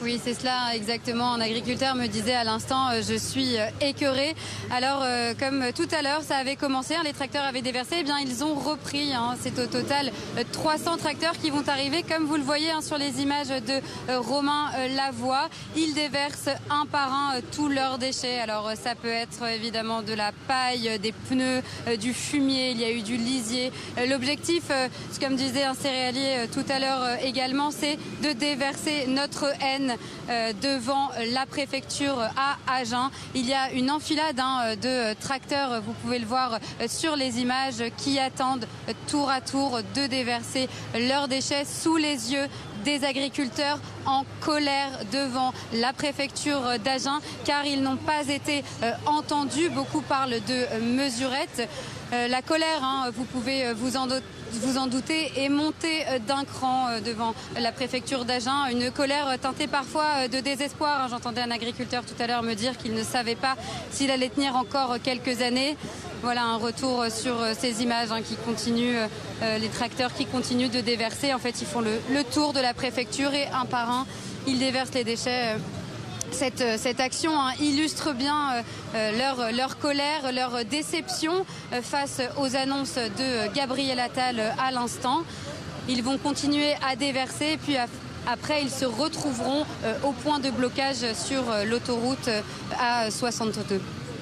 Oui, c'est cela exactement. Un agriculteur me disait à l'instant, je suis écœuré. Alors, comme tout à l'heure, ça avait commencé, les tracteurs avaient déversé, eh bien, ils ont repris. C'est au total 300 tracteurs qui vont arriver, comme vous le voyez sur les images de Romain Lavoie. Ils déversent un par un tous leurs déchets. Alors, ça peut être évidemment de la paille, des pneus, du fumier, il y a eu du lisier. L'objectif, comme disait un céréalier tout à l'heure également, c'est de déverser notre haine devant la préfecture à Agen. Il y a une enfilade de tracteurs, vous pouvez le voir sur les images, qui attendent tour à tour de déverser leurs déchets sous les yeux des agriculteurs en colère devant la préfecture d'Agen, car ils n'ont pas été entendus. Beaucoup parlent de mesurettes. La colère, vous pouvez vous en douter, est montée d'un cran devant la préfecture d'Agen. Une colère teintée parfois de désespoir. J'entendais un agriculteur tout à l'heure me dire qu'il ne savait pas s'il allait tenir encore quelques années. Voilà un retour sur ces images qui continuent, les tracteurs qui continuent de déverser. En fait, ils font le tour de la préfecture et un par un, ils déversent les déchets. Cette action illustre bien leur colère, leur déception face aux annonces de Gabriel Attal à l'instant. Ils vont continuer à déverser, puis après ils se retrouveront au point de blocage sur l'autoroute A62.